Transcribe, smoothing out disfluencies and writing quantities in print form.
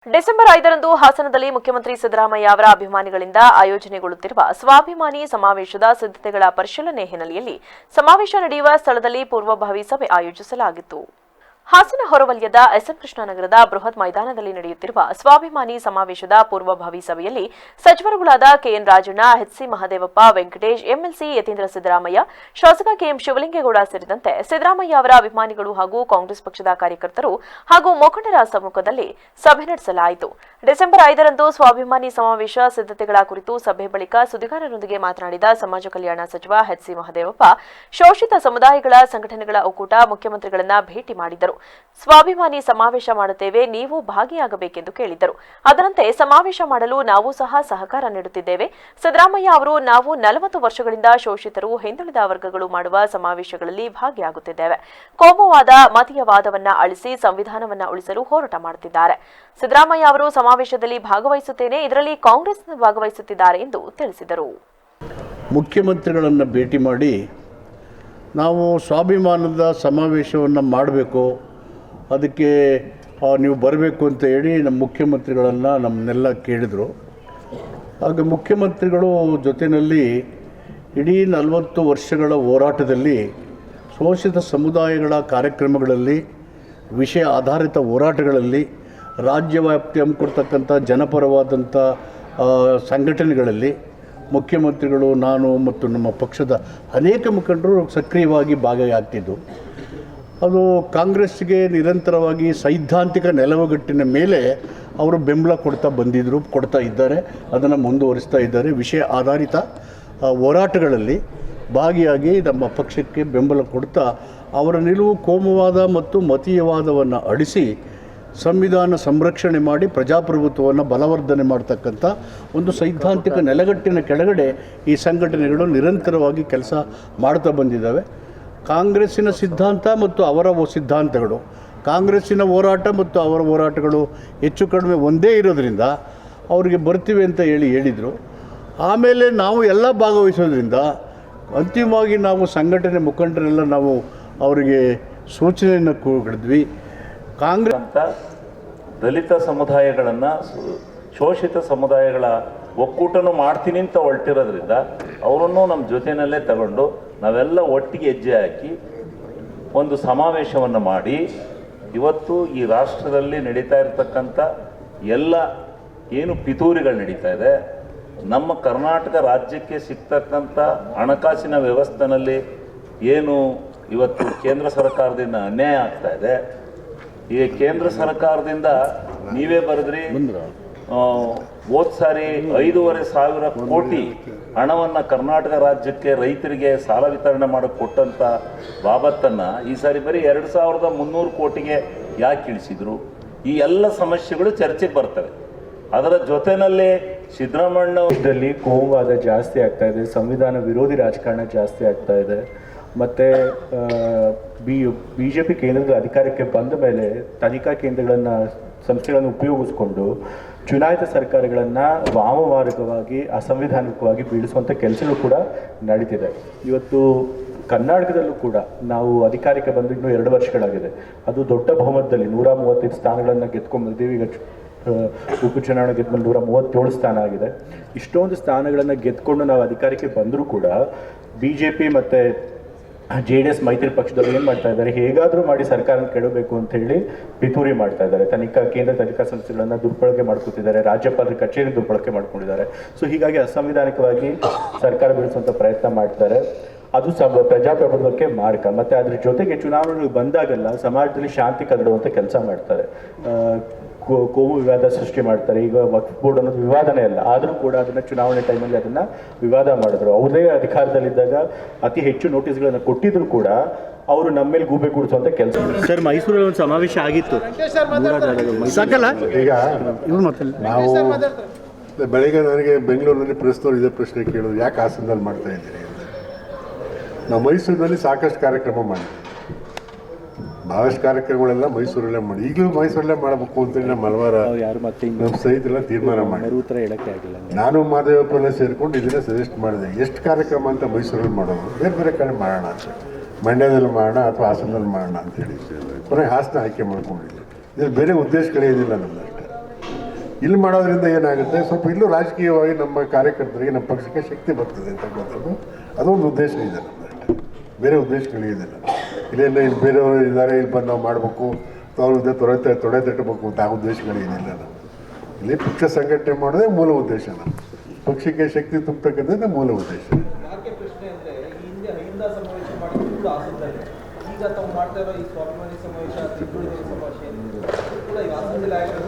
December 5ರಂದು ಹಾಸನದಲ್ಲಿ ಮುಖ್ಯಮಂತ್ರಿ ಸಿದ್ದರಾಮಯ್ಯ ಅವರ ಅಭಿಮಾನಿಗಳಿಂದ ಆಯೋಜನೆಗೊಳ್ಳುತ್ತಿರುವ ಸ್ವಾಭಿಮಾನಿ ಸಮಾವೇಶದ ಸಿದ್ಧತೆಗಳ ಪರಿಶೀಲನೆ ಹಿನ್ನೆಲೆಯಲ್ಲಿ ಸಮಾವೇಶ ನಡೆಯುವ ಸ್ಥಳದಲ್ಲಿ ಪೂರ್ವಭಾವಿ ಸಭೆ ಆಯೋಜಿಸಲಾಗಿತ್ತು. ಹಾಸನ ಹೊರವಲಯದ ಎಸ್ಎಂ ಕೃಷ್ಣನಗರದ ಬೃಹತ್ ಮೈದಾನದಲ್ಲಿ ನಡೆಯುತ್ತಿರುವ ಸ್ವಾಭಿಮಾನಿ ಸಮಾವೇಶದ ಪೂರ್ವಭಾವಿ ಸಭೆಯಲ್ಲಿ ಸಚಿವರುಗಳಾದ K N Rajanna, H C Mahadevappa, Venkatesh, MLC Yathindra Siddaramaiah, ಶಾಸಕ ಕೆಎಂ ಶಿವಲಿಂಗೇಗೌಡ ಸೇರಿದಂತೆ ಸಿದ್ದರಾಮಯ್ಯ ಅವರ ಅಭಿಮಾನಿಗಳು ಹಾಗೂ ಕಾಂಗ್ರೆಸ್ ಪಕ್ಷದ ಕಾರ್ಯಕರ್ತರು ಹಾಗೂ ಮುಖಂಡರ ಸಮ್ಮುಖದಲ್ಲಿ ಸಭೆ ನಡೆಸಲಾಯಿತು. ಡಿಸೆಂಬರ್ 5ರಂದು ಸ್ವಾಭಿಮಾನಿ ಸಮಾವೇಶ ಸಿದ್ಧತೆಗಳ ಕುರಿತು ಸಭೆ ಬಳಿಕ ಸುದ್ದಿಗಾರರೊಂದಿಗೆ ಮಾತನಾಡಿದ ಸಮಾಜ ಕಲ್ಯಾಣ ಸಚಿವ ಎಚ್ಸಿ ಮಹದೇವಪ್ಪ, ಶೋಷಿತ ಸಮುದಾಯಗಳ ಸಂಘಟನೆಗಳ ಒಕ್ಕೂಟ ಮುಖ್ಯಮಂತ್ರಿಗಳನ್ನ ಭೇಟಿ ಮಾಡಿದ್ದರು. ಸ್ವಾಭಿಮಾನಿ ಸಮಾವೇಶ ಮಾಡುತ್ತೇವೆ, ನೀವು ಭಾಗಿಯಾಗಬೇಕೆಂದು ಕೇಳಿದ್ದರು. ಅದರಂತೆ ಸಮಾವೇಶ ಮಾಡಲು ನಾವು ಸಹ ಸಹಕಾರ ನೀಡುತ್ತಿದ್ದೇವೆ. ಸಿದ್ದರಾಮಯ್ಯ ಅವರು ನಾವು 40 ವರ್ಷಗಳಿಂದ ಶೋಷಿತರು, ಹಿಂದುಳಿದ ವರ್ಗಗಳು ಮಾಡುವ ಸಮಾವೇಶಗಳಲ್ಲಿ ಭಾಗಿಯಾಗುತ್ತಿದ್ದೇವೆ. ಕೋಮುವಾದ, ಮತೀಯವಾದವನ್ನ ಅಳಿಸಿ ಸಂವಿಧಾನವನ್ನ ಉಳಿಸಲು ಹೋರಾಟ ಮಾಡುತ್ತಿದ್ದಾರೆ. ಸಿದ್ದರಾಮಯ್ಯ ಅವರು ಸಮಾವೇಶದಲ್ಲಿ ಭಾಗವಹಿಸುತ್ತೇನೆ, ಇದರಲ್ಲಿ ಕಾಂಗ್ರೆಸ್ ಭಾಗವಹಿಸುತ್ತಿದ್ದಾರೆ ಎಂದು ತಿಳಿಸಿದರು. ಮುಖ್ಯಮಂತ್ರಿಗಳನ್ನು ಭೇಟಿ ಮಾಡಿ ನಾವು ಸ್ವಾಭಿಮಾನದ ಸಮಾವೇಶವನ್ನು ಮಾಡಬೇಕು, ಅದಕ್ಕೆ ನೀವು ಬರಬೇಕು ಅಂತ ಹೇಳಿ ನಮ್ಮ ಮುಖ್ಯಮಂತ್ರಿಗಳನ್ನು ನಮ್ಮನ್ನೆಲ್ಲ ಕೇಳಿದರು. ಆಗ ಮುಖ್ಯಮಂತ್ರಿಗಳು ಜೊತೆಯಲ್ಲಿ ಇಡೀ 40 ವರ್ಷಗಳ ಹೋರಾಟದಲ್ಲಿ ಶೋಷಿತ ಸಮುದಾಯಗಳ ಕಾರ್ಯಕ್ರಮಗಳಲ್ಲಿ, ವಿಷಯ ಆಧಾರಿತ ಹೋರಾಟಗಳಲ್ಲಿ, ರಾಜ್ಯವ್ಯಾಪ್ತಿ ಹಮ್ಮಿಕೊಡ್ತಕ್ಕಂಥ ಜನಪರವಾದಂಥ ಸಂಘಟನೆಗಳಲ್ಲಿ ಮುಖ್ಯಮಂತ್ರಿಗಳು, ನಾನು ಮತ್ತು ನಮ್ಮ ಪಕ್ಷದ ಅನೇಕ ಮುಖಂಡರು ಸಕ್ರಿಯವಾಗಿ ಭಾಗಿಯಾಗ್ತಿದ್ದು. ಅದು ಕಾಂಗ್ರೆಸ್ಗೆ ನಿರಂತರವಾಗಿ ಸೈದ್ಧಾಂತಿಕ ನೆಲವುಗಟ್ಟಿನ ಮೇಲೆ ಅವರು ಬೆಂಬಲ ಕೊಡ್ತಾ ಇದ್ದಾರೆ, ಅದನ್ನು ಮುಂದುವರಿಸ್ತಾ ಇದ್ದಾರೆ. ವಿಷಯ ಆಧಾರಿತ ಹೋರಾಟಗಳಲ್ಲಿ ಭಾಗಿಯಾಗಿ ನಮ್ಮ ಪಕ್ಷಕ್ಕೆ ಬೆಂಬಲ ಕೊಡ್ತಾ ಅವರ ನಿಲುವು ಕೋಮುವಾದ ಮತ್ತು ಮತೀಯವಾದವನ್ನು ಅಳಿಸಿ ಸಂವಿಧಾನ ಸಂರಕ್ಷಣೆ ಮಾಡಿ ಪ್ರಜಾಪ್ರಭುತ್ವವನ್ನು ಬಲವರ್ಧನೆ ಮಾಡ್ತಕ್ಕಂಥ ಒಂದು ಸೈದ್ಧಾಂತಿಕ ನೆಲೆಗಟ್ಟಿನ ಕೆಳಗಡೆ ಈ ಸಂಘಟನೆಗಳು ನಿರಂತರವಾಗಿ ಕೆಲಸ ಮಾಡ್ತಾ ಬಂದಿದ್ದಾವೆ. ಕಾಂಗ್ರೆಸ್ಸಿನ ಸಿದ್ಧಾಂತ ಮತ್ತು ಅವರ ಸಿದ್ಧಾಂತಗಳು, ಕಾಂಗ್ರೆಸ್ಸಿನ ಹೋರಾಟ ಮತ್ತು ಅವರ ಹೋರಾಟಗಳು ಹೆಚ್ಚು ಕಡಿಮೆ ಒಂದೇ ಇರೋದರಿಂದ ಅವರಿಗೆ ಬರ್ತೀವಿ ಅಂತ ಹೇಳಿದರು. ಆಮೇಲೆ ನಾವು ಎಲ್ಲ ಭಾಗವಹಿಸೋದ್ರಿಂದ ಅಂತಿಮವಾಗಿ ನಾವು ಸಂಘಟನೆ ಮುಖಂಡರೆಲ್ಲ ನಾವು ಅವರಿಗೆ ಸೂಚನೆಯನ್ನು ಕೊಡಿದ್ವಿ. ಕಾಂಗ್ರೆಸ್ ಅಂತ ದಲಿತ ಸಮುದಾಯಗಳನ್ನು, ಶೋಷಿತ ಸಮುದಾಯಗಳ ಒಕ್ಕೂಟನೂ ಮಾಡ್ತೀನಿ ಅಂತ ಹೊರಟಿರೋದ್ರಿಂದ ಅವರನ್ನು ನಮ್ಮ ಜೊತೆಯಲ್ಲೇ ತಗೊಂಡು ನಾವೆಲ್ಲ ಒಟ್ಟಿಗೆ ಹೆಜ್ಜೆ ಹಾಕಿ ಒಂದು ಸಮಾವೇಶವನ್ನು ಮಾಡಿ ಇವತ್ತು ಈ ರಾಷ್ಟ್ರದಲ್ಲಿ ನಡೀತಾ ಇರತಕ್ಕಂಥ ಎಲ್ಲ ಏನು ಪಿತೂರಿಗಳು ನಡೀತಾ ಇದೆ, ನಮ್ಮ ಕರ್ನಾಟಕ ರಾಜ್ಯಕ್ಕೆ ಸಿಗ್ತಕ್ಕಂಥ ಹಣಕಾಸಿನ ವ್ಯವಸ್ಥೆಯಲ್ಲಿ ಏನು ಇವತ್ತು ಕೇಂದ್ರ ಸರ್ಕಾರದಿಂದ ಅನ್ಯಾಯ ಆಗ್ತಾ ಇದೆ. ಈ ಕೇಂದ್ರ ಸರ್ಕಾರದಿಂದ ನೀವೇ ಬರೆದ್ರಿ, ಹೋದ ಸಾರಿ 5,500 ಕೋಟಿ ಹಣವನ್ನು ಕರ್ನಾಟಕ ರಾಜ್ಯಕ್ಕೆ ರೈತರಿಗೆ ಸಾಲ ವಿತರಣೆ ಮಾಡೋಕ್ಕೆ ಕೊಟ್ಟಂಥ ಬಾಬತ್ತನ್ನು ಈ ಸಾರಿ ಬರೀ 2,300 ಕೋಟಿಗೆ ಯಾಕೆ ಇಳಿಸಿದ್ರು? ಈ ಎಲ್ಲ ಸಮಸ್ಯೆಗಳು ಚರ್ಚೆಗೆ ಬರ್ತವೆ. ಅದರ ಜೊತೆಯಲ್ಲಿ ಸಿದ್ದರಾಮಯ್ಯ ಕೋಮುವಾದ ಜಾಸ್ತಿ ಆಗ್ತಾ ಇದೆ, ಸಂವಿಧಾನ ವಿರೋಧಿ ರಾಜಕಾರಣ ಜಾಸ್ತಿ ಆಗ್ತಾ ಇದೆ. ಮತ್ತು BJP ಕೇಂದ್ರದ ಅಧಿಕಾರಕ್ಕೆ ಬಂದ ಮೇಲೆ ತನಿಖಾ ಕೇಂದ್ರಗಳನ್ನು, ಸಂಸ್ಥೆಗಳನ್ನು ಉಪಯೋಗಿಸ್ಕೊಂಡು ಚುನಾಯಿತ ಸರ್ಕಾರಗಳನ್ನು ವಾಮಮಾರ್ಗವಾಗಿ, ಅಸಂವಿಧಾನಿಕವಾಗಿ ಬೀಳಿಸುವಂಥ ಕೆಲಸಗಳು ಕೂಡ ನಡೀತಿದೆ. ಇವತ್ತು ಕರ್ನಾಟಕದಲ್ಲೂ ಕೂಡ ನಾವು ಅಧಿಕಾರಕ್ಕೆ ಬಂದು ಇನ್ನೂ 2 ವರ್ಷಗಳಾಗಿದೆ. ಅದು ದೊಡ್ಡ ಬಹುಮತದಲ್ಲಿ 135 ಸ್ಥಾನಗಳನ್ನು ಗೆದ್ಕೊಂಡ್ಬಂದಿದ್ದೀವಿ. ಈಗ ಉಪಚುನಾವಣೆ ಗೆದ್ಮೇಲೆ 137 ಸ್ಥಾನ ಆಗಿದೆ. ಇಷ್ಟೊಂದು ಸ್ಥಾನಗಳನ್ನು ಗೆದ್ಕೊಂಡು ನಾವು ಅಧಿಕಾರಕ್ಕೆ ಬಂದರೂ ಕೂಡ BJP ಮತ್ತು JDS ಮೈತ್ರಿ ಪಕ್ಷದವರು ಏನು ಮಾಡ್ತಾ ಇದ್ದಾರೆ, ಹೇಗಾದರೂ ಮಾಡಿ ಸರ್ಕಾರನ ಕೆಡಬೇಕು ಅಂತ ಹೇಳಿ ಪಿತೂರಿ ಮಾಡ್ತಾ ಇದ್ದಾರೆ. ಕೇಂದ್ರ ತನಿಖಾ ಸಂಸ್ಥೆಗಳನ್ನು ದುರ್ಬಳಕೆ ಮಾಡ್ಕೊತಿದ್ದಾರೆ, ರಾಜ್ಯಪಾಲರ ಕಚೇರಿ ದುರ್ಬಳಕೆ ಮಾಡ್ಕೊಂಡಿದ್ದಾರೆ. ಸೊ ಹೀಗಾಗಿ ಅಸಂವಿಧಾನಿಕವಾಗಿ ಸರ್ಕಾರ ಬೀಳಿಸುವಂಥ ಪ್ರಯತ್ನ ಮಾಡ್ತಾರೆ. ಅದು ಪ್ರಜಾಪ್ರಭುತ್ವಕ್ಕೆ ಮಾರ್ಗ. ಮತ್ತು ಅದ್ರ ಜೊತೆಗೆ ಚುನಾವಣೆಗಳು ಬಂದಾಗೆಲ್ಲ ಸಮಾಜದಲ್ಲಿ ಶಾಂತಿ ಕದಡುವಂಥ ಕೆಲಸ ಮಾಡ್ತಾರೆ, ಕೋಮು ವಿವಾದ ಸೃಷ್ಟಿ ಮಾಡ್ತಾರೆ. ಈಗ ವಕ್ಫ್ ಬೋರ್ಡ್ ಅನ್ನೋದು ವಿವಾದನೇ ಅಲ್ಲ, ಆದರೂ ಕೂಡ ಅದನ್ನು ಚುನಾವಣೆ ಟೈಮಲ್ಲಿ ಅದನ್ನು ವಿವಾದ ಮಾಡಿದ್ರು. ಅವ್ರದೇ ಅಧಿಕಾರದಲ್ಲಿದ್ದಾಗ ಅತಿ ಹೆಚ್ಚು ನೋಟಿಸ್ಗಳನ್ನು ಕೊಟ್ಟಿದ್ರು ಕೂಡ ಅವರು ನಮ್ಮ ಮೇಲೆ ಗೂಬೆ ಕೂಡಿಸುವಂಥ ಕೆಲಸ. ಸರ್, ಮೈಸೂರಲ್ಲಿ ಒಂದು ಸಮಾವೇಶ ಆಗಿತ್ತು. ಸಾಕಲ್ಲ ಈಗ ನಾವು ಬೆಳಗ್ಗೆ ನನಗೆ ಬೆಂಗಳೂರಿನಲ್ಲಿ ಪ್ರೆಸ್ನವ್ರು ಇದೇ ಪ್ರಶ್ನೆ ಕೇಳೋದು, ಯಾಕೆ ಹಾಸನದಲ್ಲಿ ಮಾಡ್ತಾ ಇದ್ದೀರಿ ಅಂತ. ನಾವು ಮೈಸೂರಿನಲ್ಲಿ ಸಾಕಷ್ಟು ಕಾರ್ಯಕ್ರಮ ಮಾಡಿದ್ವಿ, ಭಾಳಷ್ಟು ಕಾರ್ಯಕ್ರಮಗಳೆಲ್ಲ ಮೈಸೂರಲ್ಲೇ ಮಾಡಿ, ಈಗಲೂ ಮೈಸೂರಲ್ಲೇ ಮಾಡಬೇಕು ಅಂತೇಳಿ ನಮ್ಮ ಹಲವಾರು ನಮ್ಮ ಸಹಿತೆಲ್ಲ ತೀರ್ಮಾನ ಮಾಡಿ ನಾನು ಮಾದೇವಪ್ಪನ ಸೇರಿಕೊಂಡು ಇದನ್ನೇ ಸಜೆಸ್ಟ್ ಮಾಡಿದೆ. ಎಷ್ಟು ಕಾರ್ಯಕ್ರಮ ಅಂತ ಮೈಸೂರಲ್ಲಿ ಮಾಡೋದು, ಬೇರೆ ಬೇರೆ ಕಡೆ ಮಾಡೋಣ ಅಂತ, ಮಂಡ್ಯದಲ್ಲಿ ಮಾಡೋಣ ಅಥವಾ ಹಾಸನದಲ್ಲಿ ಮಾಡೋಣ ಅಂತೇಳಿ ಕೊನೆಗೆ ಹಾಸನ ಆಯ್ಕೆ ಮಾಡ್ಕೊಂಡಿದ್ದೆ. ಇದ್ರಲ್ಲಿ ಬೇರೆ ಉದ್ದೇಶಗಳೇನಿಲ್ಲ ನಮ್ಮದಷ್ಟೇ. ಇಲ್ಲಿ ಮಾಡೋದ್ರಿಂದ ಏನಾಗುತ್ತೆ, ಸ್ವಲ್ಪ ಇಲ್ಲೂ ರಾಜಕೀಯವಾಗಿ ನಮ್ಮ ಕಾರ್ಯಕರ್ತರಿಗೆ ನಮ್ಮ ಪಕ್ಷಕ್ಕೆ ಶಕ್ತಿ ಬರ್ತದೆ ಅಂತಕ್ಕಂಥದ್ದು ಅದೊಂದು ಉದ್ದೇಶ ಇದೆ ನಮ್ಮದು ಅಷ್ಟೇ, ಬೇರೆ ಉದ್ದೇಶಗಳಿದೆಲ್ಲ. ಇಲ್ಲೆಲ್ಲ ಇಲ್ಲಿ ಬೇರೆಯವರು ಇದ್ದಾರೆ, ಇಲ್ಲಿ ಬಂದು ನಾವು ಮಾಡಬೇಕು, ಅವ್ರ ತೊಡೆ ತಟ್ಟಬೇಕು ಅಂತ ಆ ಉದ್ದೇಶಗಳೇನಿಲ್ಲ. ನಾವು ಇಲ್ಲಿ ಪಕ್ಷ ಸಂಘಟನೆ ಮಾಡೋದೇ ಮೂಲ ಉದ್ದೇಶ, ನಮ್ಮ ಪಕ್ಷಕ್ಕೆ ಶಕ್ತಿ ತುಂಬತಕ್ಕಂಥದ್ದೇ ಮೂಲ ಉದ್ದೇಶ. ಯಾಕೆ ಪ್ರಶ್ನೆ ಅಂದರೆ ಈ ಹಿಂದೆ ಅಹಿಂದ ಸಮಾವೇಶ ಮಾಡಿದ್ರು ಕೂಡ ಹಾಸನದಲ್ಲಿ, ಈಗ ತಾವು ಮಾಡ್ತಾ ಇರೋ ಈ ಸ್ವಾಭಿಮಾನಿ ಸಮಾವೇಶ, ಹಿಂದುಳಿದ ಸಮಾವೇಶ ಕೂಡ ಈ ಹಾಸನದಲ್ಲಿ ಆಗಿರೋದು